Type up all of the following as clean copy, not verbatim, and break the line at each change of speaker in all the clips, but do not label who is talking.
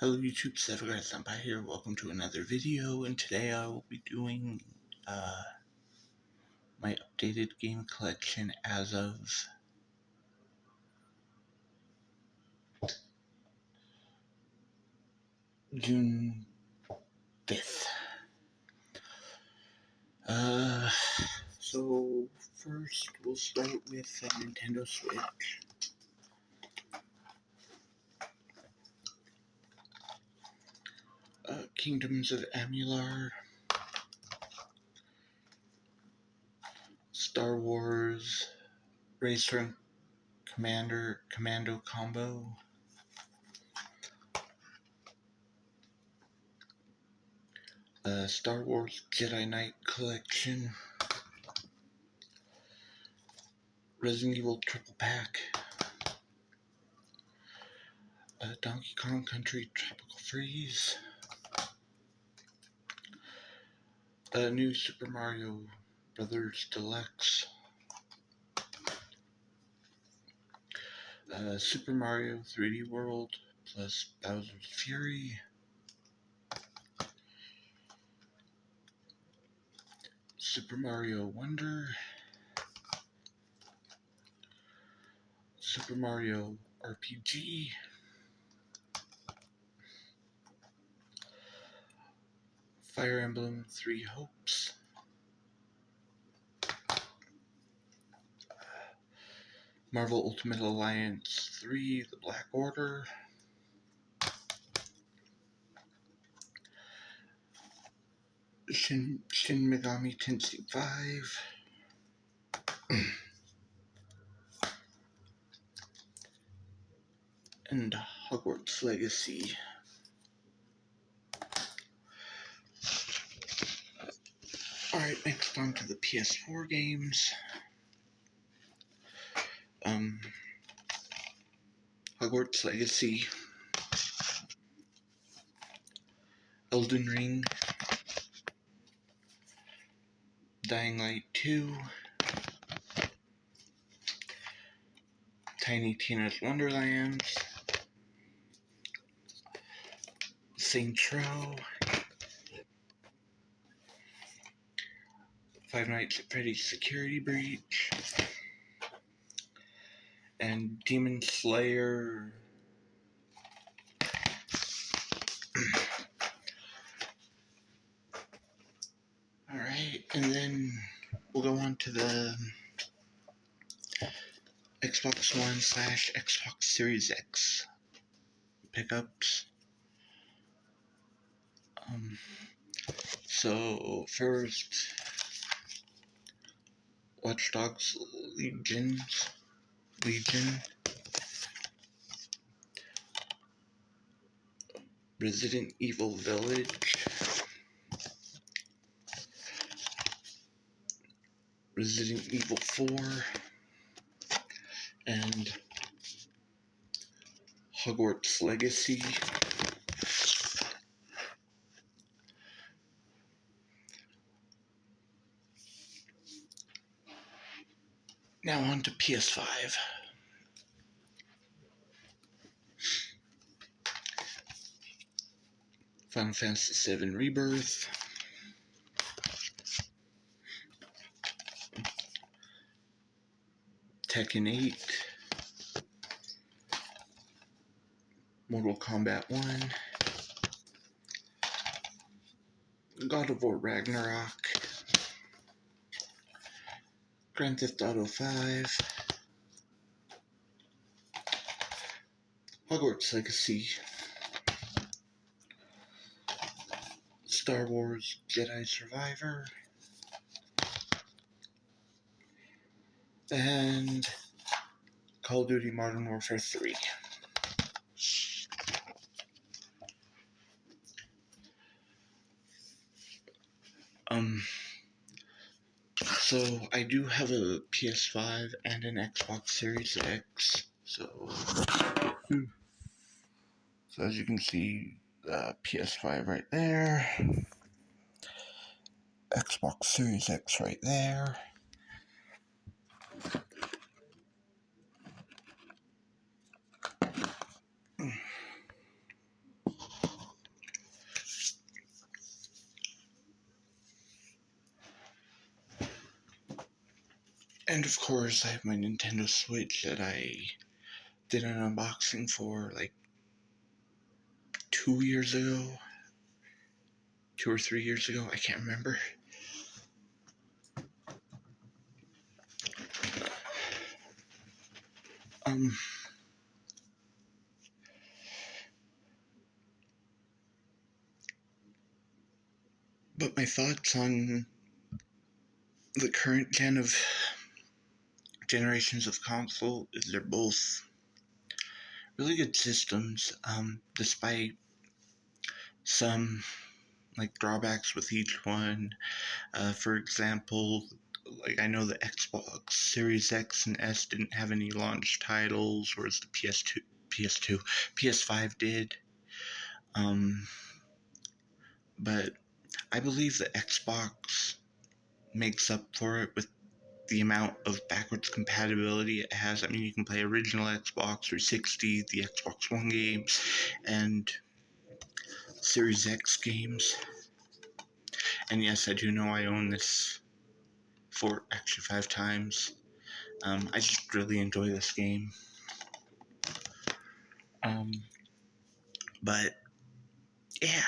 Hello YouTube, Senpai here. Welcome to another video, and today I will be doing my updated game collection as of June 5th. So first we'll start with Nintendo Switch. Kingdoms of Amalur, Star Wars Racer Commando Combo, Star Wars Jedi Knight Collection, Resident Evil Triple Pack, Donkey Kong Country Tropical Freeze, New Super Mario Brothers Deluxe, Super Mario 3D World plus Bowser's Fury, Super Mario Wonder, Super Mario RPG, Fire Emblem Three Hopes, Marvel Ultimate Alliance 3 The Black Order, Shin Megami Tensei 5, and Hogwarts Legacy. Alright, next on to the PS4 games. Hogwarts Legacy, Elden Ring, Dying Light 2, Tiny Tina's Wonderlands, Saints Row, Five Nights at Freddy's Security Breach, and Demon Slayer. Alright, and then we'll go on to the Xbox One / Xbox Series X pickups. So first, Watch Dogs Legion, Resident Evil Village, Resident Evil 4, and Hogwarts Legacy. Now on to PS5. Final Fantasy VII Rebirth, Tekken 8, Mortal Kombat 1, God of War Ragnarok, Grand Theft Auto 5, Hogwarts Legacy, Star Wars Jedi Survivor, and Call of Duty Modern Warfare 3. So I do have a PS5 and an Xbox Series X. So as you can see, the PS5 right there, Xbox Series X right there. And of course, I have my Nintendo Switch that I did an unboxing for like 2 years ago. 2 or 3 years ago, I can't remember. Um, but my thoughts on the current generations of console is they're both really good systems, despite some like drawbacks with each one. For example, like I know the Xbox Series X and S didn't have any launch titles, whereas the PS5 did. But I believe the Xbox makes up for it with the amount of backwards compatibility it has. I mean, you can play original Xbox 360, the Xbox One games, and Series X games. And yes, I do know I own this actually 5 times. I just really enjoy this game. But yeah,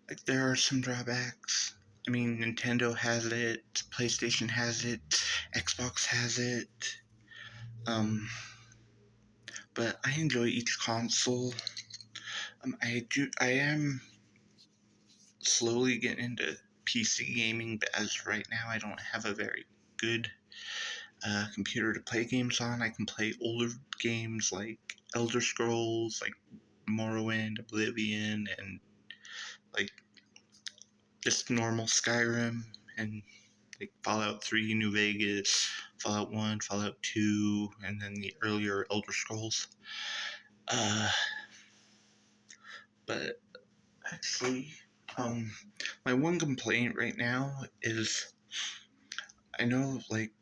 like there are some drawbacks. I mean, Nintendo has it, PlayStation has it, Xbox has it. But I enjoy each console. I am slowly getting into PC gaming, but as of right now, I don't have a very good computer to play games on. I can play older games like Elder Scrolls, like Morrowind, Oblivion, and like just normal Skyrim, and like Fallout 3, New Vegas, Fallout 1, Fallout 2, and then the earlier Elder Scrolls. But actually, my one complaint right now is I know like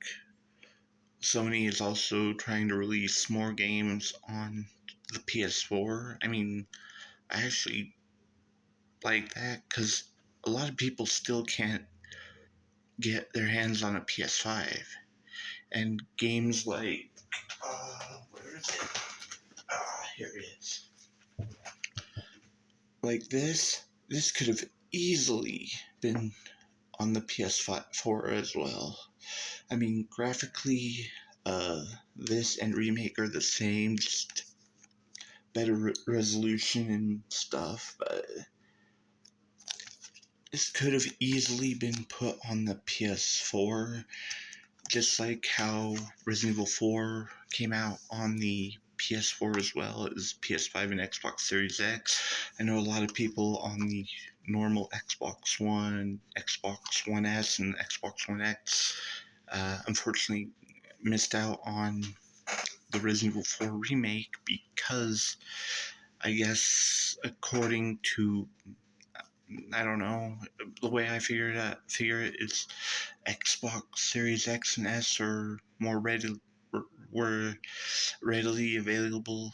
Sony is also trying to release more games on the PS4. I mean, I actually like that because a lot of people still can't get their hands on a PS5. And games like, where is it? Here it is. Like this could have easily been on the PS4 as well. I mean, graphically, this and Remake are the same, just better resolution and stuff, but this could have easily been put on the PS4, just like how Resident Evil 4 came out on the PS4 as well as PS5 and Xbox Series X. I know a lot of people on the normal Xbox One, Xbox One S, and Xbox One X unfortunately missed out on the Resident Evil 4 remake because I guess according to I don't know, the way I figure it is Xbox Series X and S are were readily available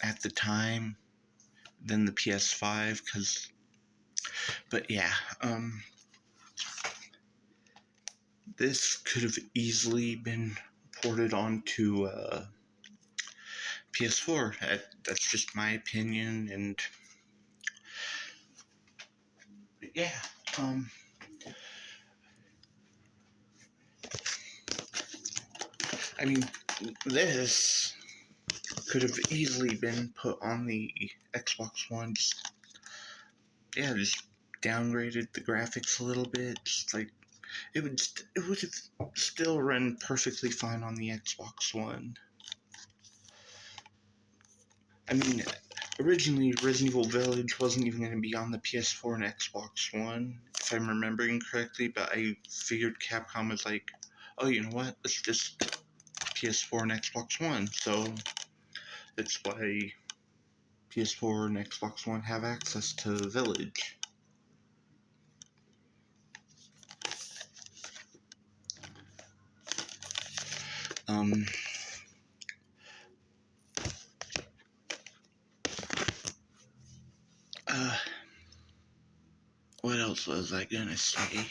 at the time than the PS5 but yeah, this could have easily been ported onto PS4. That's just my opinion, and yeah, I mean, this could have easily been put on the Xbox One. Just downgraded the graphics a little bit. Just like it would have still run perfectly fine on the Xbox One. I mean, originally Resident Evil Village wasn't even going to be on the PS4 and Xbox One, if I'm remembering correctly, but I figured Capcom was like, oh, you know what, let's just PS4 and Xbox One, so that's why PS4 and Xbox One have access to Village. What else was I gonna say?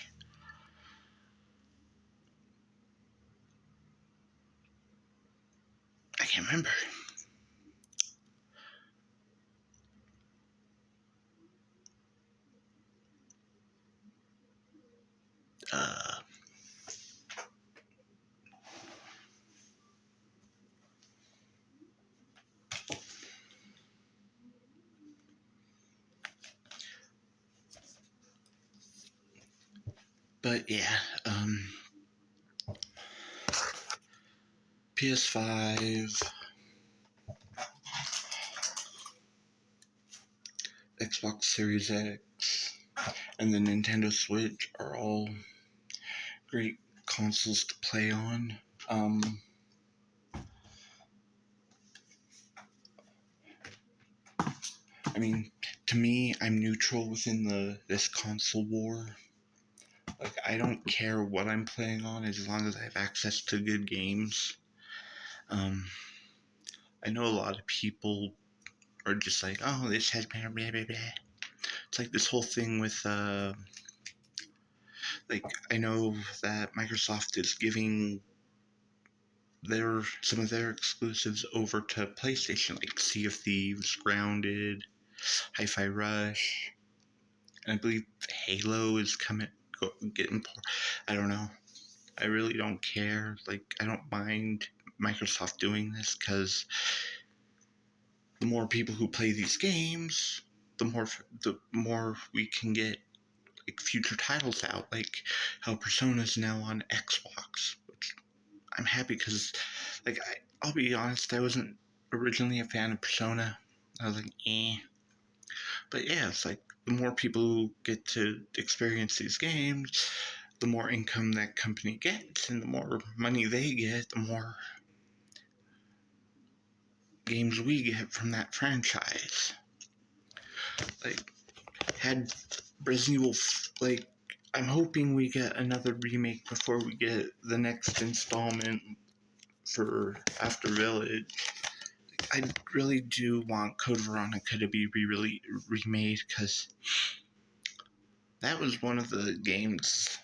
but yeah, PS5, Xbox Series X, and the Nintendo Switch are all great consoles to play on. I mean, to me, I'm neutral within this console war. Like, I don't care what I'm playing on as long as I have access to good games. I know a lot of people are just like, oh, this has blah, blah, blah, blah. It's like this whole thing with, like, I know that Microsoft is giving some of their exclusives over to PlayStation, like Sea of Thieves, Grounded, Hi-Fi Rush, and I believe Halo is getting. I don't know. I really don't care. Like, I don't mind Microsoft doing this because the more people who play these games, the more we can get like future titles out. Like how Persona's now on Xbox, which I'm happy because, like, I'll be honest, I wasn't originally a fan of Persona. I was like, eh. But yeah, it's like the more people who get to experience these games, the more income that company gets, and the more money they get, the more games we get from that franchise. Like, had Resident Evil, like, I'm hoping we get another remake before we get the next installment for After Village. I really do want Code Veronica to be remade because that was one of the games.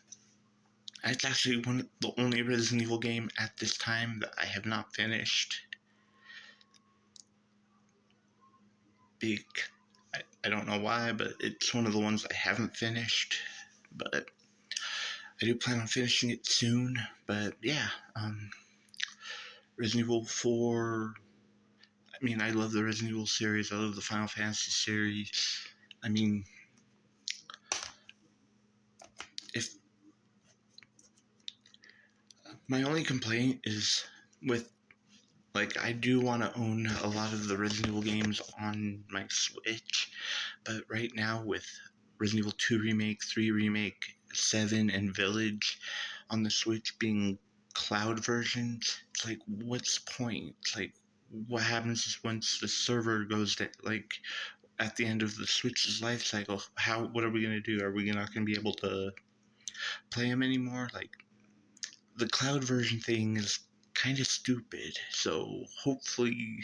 It's actually the only Resident Evil game at this time that I have not finished. Big. I don't know why, but it's one of the ones I haven't finished. But I do plan on finishing it soon. But yeah, Resident Evil 4. I mean, I love the Resident Evil series. I love the Final Fantasy series. I mean, if my only complaint is with, like, I do want to own a lot of the Resident Evil games on my Switch, but right now with Resident Evil 2 Remake, 3 Remake, 7, and Village on the Switch being cloud versions, it's like, what's the point? It's like, what happens once the server goes to, like, at the end of the Switch's life cycle? What are we going to do? Are we not going to be able to play them anymore? Like, the cloud version thing is kind of stupid, so hopefully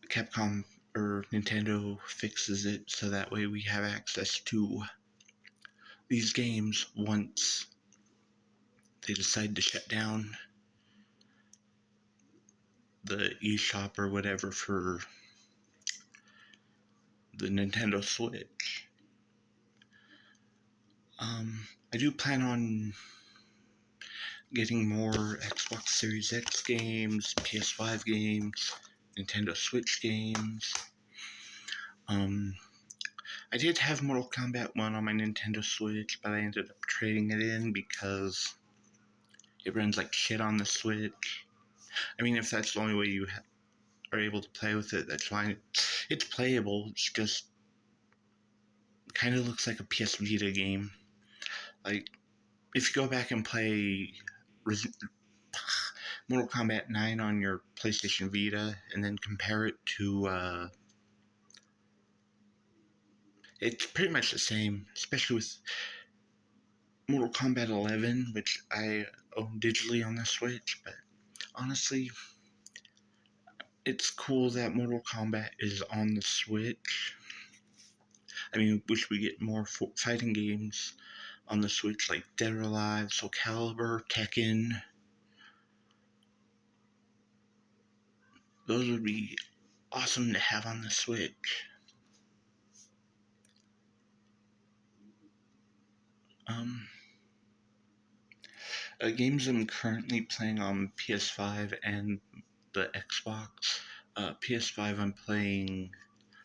Capcom or Nintendo fixes it so that way we have access to these games once they decide to shut down the eShop or whatever for the Nintendo Switch. I do plan on getting more Xbox Series X games, PS5 games, Nintendo Switch games. I did have Mortal Kombat 1 on my Nintendo Switch, but I ended up trading it in because it runs like shit on the Switch. I mean, if that's the only way you are able to play with it, that's fine. It's playable, it's just kind of looks like a PS Vita game. Like, if you go back and play Mortal Kombat 9 on your PlayStation Vita and then compare it to, it's pretty much the same, especially with Mortal Kombat 11, which I own digitally on the Switch, but honestly, it's cool that Mortal Kombat is on the Switch. I mean, wish we get more fighting games on the Switch, like Dead or Alive, Soul Calibur, Tekken. Those would be awesome to have on the Switch. Um, Games I'm currently playing on PS5 and the Xbox. PS5, I'm playing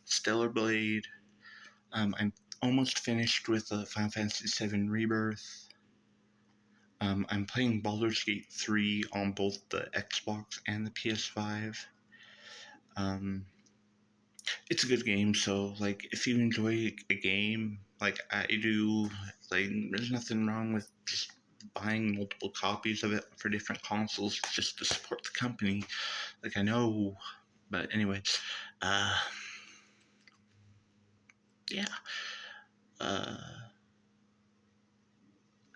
Stellar Blade. I'm almost finished with Final Fantasy VII Rebirth. I'm playing Baldur's Gate 3 on both the Xbox and the PS5. Um, it's a good game, so like if you enjoy a game like I do, like there's nothing wrong with just buying multiple copies of it for different consoles just to support the company. Like I know, but anyway, uh, yeah. Uh,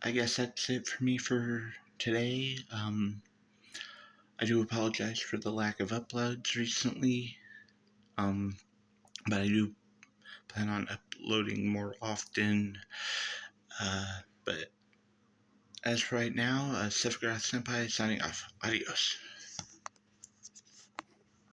I guess that's it for me for today. I do apologize for the lack of uploads recently, um, but I do plan on uploading more often. But as for right now, Sephiroth Senpai signing off. Adios.